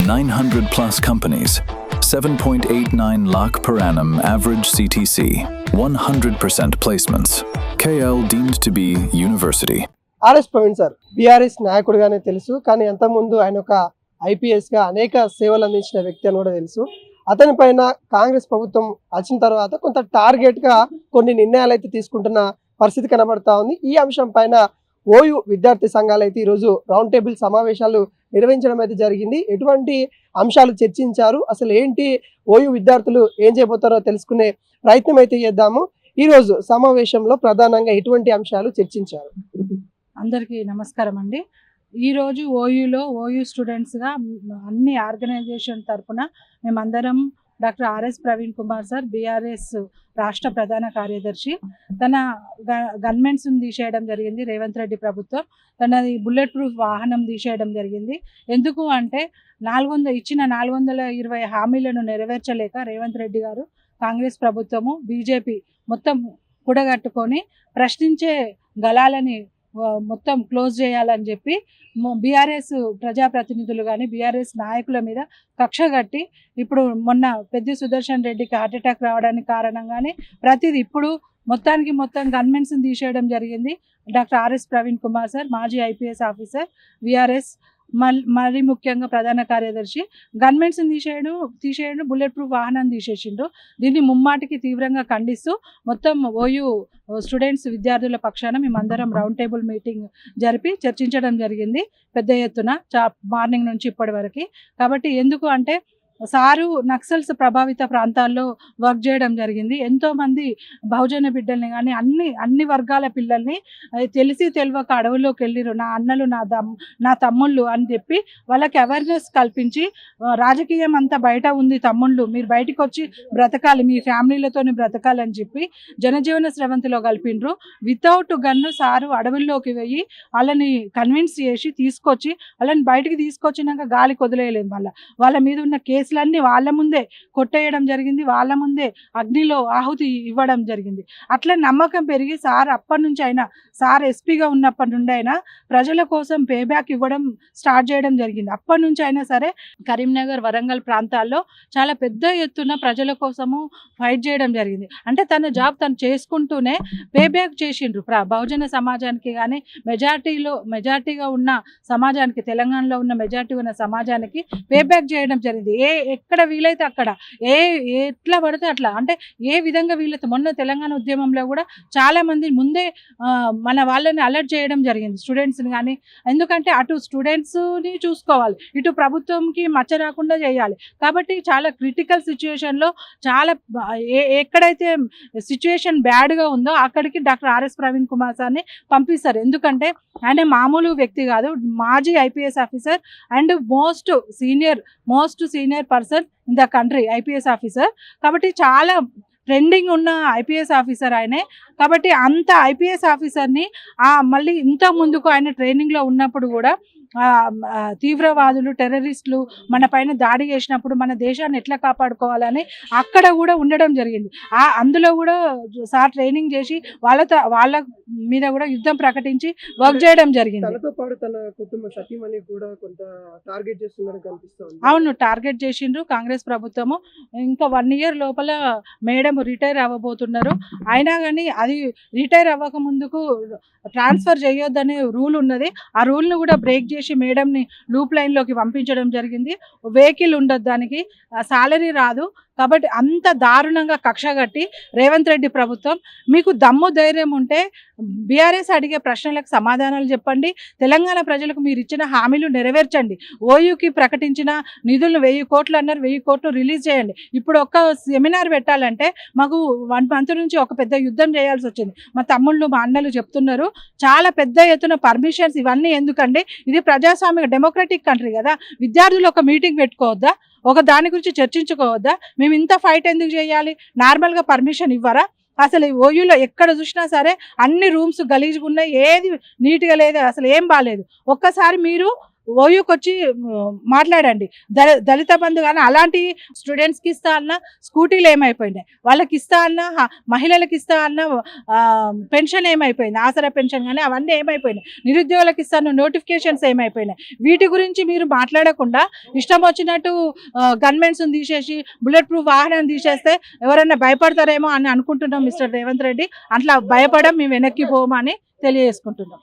900 plus companies, 7.89 lakh per annum average CTC, 100% placements. KL deemed to be university. RS Praveen sir BRS నాయకుడిగానే తెలుసు, కానీ అంతకుముందు ఆయన ఒక ఐపీఎస్గా అనేక సేవలు అందించిన వ్యక్తి అని కూడా తెలుసు. అతని పైన కాంగ్రెస్ ప్రభుత్వం వచ్చిన తర్వాత కొంత టార్గెట్గా కొన్ని నిర్ణయాలు అయితే తీసుకుంటున్న పరిస్థితి కనబడతా ఉంది. ఈ అంశం పైన ఓయూ విద్యార్థి సంఘాలు అయితే ఈరోజు రౌండ్ టేబుల్ సమావేశాలు నిర్వహించడం అయితే జరిగింది. ఎటువంటి అంశాలు చర్చించారు, అసలు ఏంటి ఓయూ విద్యార్థులు ఏం చేయబోతారో తెలుసుకునే ప్రయత్నం అయితే చేద్దాము. ఈరోజు సమావేశంలో ప్రధానంగా ఎటువంటి అంశాలు చర్చించారు? అందరికీ నమస్కారం అండి. ఈరోజు ఓయూ స్టూడెంట్స్గా అన్ని ఆర్గనైజేషన్ తరఫున మేమందరం doctor RS Praveen Kumar sir BRS రాష్ట్ర ప్రధాన కార్యదర్శి, తన గన్మెన్స్ని తీసేయడం జరిగింది. రేవంత్ రెడ్డి ప్రభుత్వం తనది బుల్లెట్ ప్రూఫ్ వాహనం తీసేయడం జరిగింది. ఎందుకు అంటే 420 హామీలను నెరవేర్చలేక రేవంత్ రెడ్డి గారు, కాంగ్రెస్ ప్రభుత్వము, బీజేపీ మొత్తం కూడగట్టుకొని ప్రశ్నించే గళాలని మొత్తం క్లోజ్ చేయాలని చెప్పి బీఆర్ఎస్ ప్రజాప్రతినిధులు కానీ బీఆర్ఎస్ నాయకుల మీద కక్ష కట్టి ఇప్పుడు మొన్న పెద్ది సుదర్శన్ రెడ్డికి హార్ట్ అటాక్ రావడానికి కారణంగానే ప్రతిదీ ఇప్పుడు మొత్తం గన్మెన్స్ని తీసేయడం జరిగింది. Doctor RS Praveen Kumar sir మాజీ ఐపీఎస్ ఆఫీసర్, బీఆర్ఎస్ మరీ ముఖ్యంగా ప్రధాన కార్యదర్శి గన్మెన్స్ని తీసేయడం బుల్లెట్ ప్రూఫ్ వాహనాన్ని తీసేసిండు. దీన్ని ముమ్మాటికి తీవ్రంగా ఖండిస్తూ మొత్తం ఓయూ స్టూడెంట్స్ విద్యార్థుల పక్షాన మేమందరం రౌండ్ టేబుల్ మీటింగ్ జరిపి చర్చించడం జరిగింది పెద్ద ఎత్తున మార్నింగ్ నుంచి ఇప్పటి వరకు. కాబట్టి ఎందుకు అంటే సారు నక్సల్స్ ప్రభావిత ప్రాంతాల్లో వర్క్ చేయడం జరిగింది. ఎంతోమంది బహుజన బిడ్డల్ని కానీ అన్ని వర్గాల పిల్లల్ని తెలిసి తెలియక అడవుల్లోకి వెళ్ళిరు, నా అన్నలు నా తమ్ముళ్ళు అని చెప్పి వాళ్ళకి అవేర్నెస్ కల్పించి, రాజకీయం అంతా బయట ఉంది తమ్ముళ్ళు, మీరు బయటకు వచ్చి బ్రతకాలి, మీ ఫ్యామిలీలతోని బ్రతకాలని చెప్పి జనజీవన స్రవంతిలో కలిపిండ్రు. వితౌట్ గన్ను సారు అడవుల్లోకి వెళ్ళి వాళ్ళని కన్విన్స్ చేసి తీసుకొచ్చి వాళ్ళని బయటికి తీసుకొచ్చినాక గాలికి వదిలేయలేదు. వాళ్ళ మీద ఉన్న కేసులన్నీ వాళ్ళ ముందే కొట్టేయడం జరిగింది, వాళ్ళ ముందే అగ్నిలో ఆహుతి ఇవ్వడం జరిగింది. అట్లా నమ్మకం పెరిగి సార్ అప్పటి నుంచి అయినా, సార్ ఎస్పీగా ఉన్నప్పటి నుండి అయినా ప్రజల కోసం పేబ్యాక్ ఇవ్వడం స్టార్ట్ చేయడం జరిగింది. అప్పటి నుంచి అయినా సరే కరీంనగర్, వరంగల్ ప్రాంతాల్లో చాలా పెద్ద ఎత్తున ప్రజల కోసము ఫైట్ చేయడం జరిగింది. అంటే తన జాబ్ తను చేసుకుంటూనే పేబ్యాక్ చేసిండ్రు బహుజన సమాజానికి కానీ మెజార్టీగా ఉన్న సమాజానికి, తెలంగాణలో ఉన్న మెజార్టీ ఉన్న సమాజానికి పేబ్యాక్ చేయడం జరిగింది. ఎక్కడ వీలైతే అక్కడ, ఎట్లా పడితే అట్లా, అంటే ఏ విధంగా వీలైతే. మొన్న తెలంగాణ ఉద్యమంలో కూడా చాలా మంది ముందే మన వాళ్ళని అలర్ట్ చేయడం జరిగింది, స్టూడెంట్స్ని కానీ. ఎందుకంటే అటు స్టూడెంట్స్ని చూసుకోవాలి, ఇటు ప్రభుత్వంకి మచ్చ రాకుండా చేయాలి. కాబట్టి చాలా క్రిటికల్ సిచ్యువేషన్లో చాలా ఎక్కడైతే సిచ్యువేషన్ బ్యాడ్గా ఉందో అక్కడికి డాక్టర్ ఆర్ఎస్ ప్రవీణ్ కుమార్ సార్ని పంపిస్తారు. ఎందుకంటే ఆయన మామూలు వ్యక్తి కాదు, మాజీ IPS officer and most senior person in the country, IPS officer. కాబట్టి చాలా ట్రెండింగ్ ఉన్న ఐపీఎస్ ఆఫీసర్ ఆయనే. కాబట్టి అంత ఐపీఎస్ ఆఫీసర్ని మళ్ళీ ఇంత ముందుకు ఆయన ట్రైనింగ్లో ఉన్నప్పుడు కూడా తీవ్రవాదులు, టెర్రరిస్టులు మన పైన దాడి చేసినప్పుడు మన దేశాన్ని ఎట్లా కాపాడుకోవాలని అక్కడ కూడా ఉండడం జరిగింది. అందులో కూడా సార్ ట్రైనింగ్ చేసి వాళ్ళ మీద కూడా యుద్ధం ప్రకటించి వర్క్ చేయడం జరిగింది. అవును, టార్గెట్ చేసిండ్రు కాంగ్రెస్ ప్రభుత్వము. ఇంకా 1 year లోపల మేడం రిటైర్ అవ్వబోతున్నారు. అయినా కానీ అది రిటైర్ అవ్వక ముందుకు ట్రాన్స్ఫర్ చేయొద్దనే రూల్ ఉన్నది. ఆ రూల్ను కూడా బ్రేక్ చేసి మేడంని లూప్ లైన్లోకి పంపించడం జరిగింది. వెహికల్ ఉండదు, దానికి సాలరీ రాదు. కాబట్టి అంత దారుణంగా కక్ష కట్టి రేవంత్ రెడ్డి ప్రభుత్వం, మీకు దమ్ము ధైర్యం ఉంటే బీఆర్ఎస్ అడిగే ప్రశ్నలకు సమాధానాలు చెప్పండి, తెలంగాణ ప్రజలకు మీరు ఇచ్చిన హామీలు నెరవేర్చండి, ఓయూకి ప్రకటించిన నిధులను 1000 కోట్లు అన్నారు, 1000 కోట్లు రిలీజ్ చేయండి. ఇప్పుడు ఒక్క సెమినార్ పెట్టాలంటే మాకు 1 month నుంచి ఒక పెద్ద యుద్ధం చేయాల్సి వచ్చింది. మా తమ్ముళ్ళు, మా అన్నలు చెప్తున్నారు, చాలా పెద్ద ఎత్తున పర్మిషన్స్ ఇవన్నీ ఎందుకండి, ఇది ప్రజాస్వామిక డెమోక్రటిక్ కంట్రీ కదా, విద్యార్థులు ఒక మీటింగ్ పెట్టుకోవద్దా, ఒక దాని గురించి చర్చించుకోవద్దా, మేము ఇంత ఫైట్ ఎందుకు చేయాలి, నార్మల్గా పర్మిషన్ ఇవ్వరా? అసలు ఓయూలో ఎక్కడ చూసినా సరే అన్ని రూమ్స్ గలీజ్గా ఉన్నాయి, ఏది నీట్గా లేదు, అసలు ఏం బాగాలేదు. ఒక్కసారి మీరు ఓయూకి వచ్చి మాట్లాడండి. దళిత బంధు కానీ అలాంటి స్టూడెంట్స్కి ఇస్తా అన్న స్కూటీలు ఏమైపోయినాయి, వాళ్ళకి ఇస్తా అన్న మహిళలకు ఇస్తా అన్న పెన్షన్ ఏమైపోయింది, ఆసరా పెన్షన్ కానీ అవన్నీ ఏమైపోయినాయి, నిరుద్యోగులకు ఇస్తాను నోటిఫికేషన్స్ ఏమైపోయినాయి. వీటి గురించి మీరు మాట్లాడకుండా ఇష్టం వచ్చినట్టు గన్మెన్స్ తీసేసి బుల్లెట్ ప్రూఫ్ వాహనం తీసేస్తే ఎవరైనా భయపడతారేమో అని అనుకుంటున్నాం మిస్టర్ రేవంత్ రెడ్డి. అట్లా భయపడం మేము వెనక్కి పోమని తెలియజేసుకుంటున్నాం.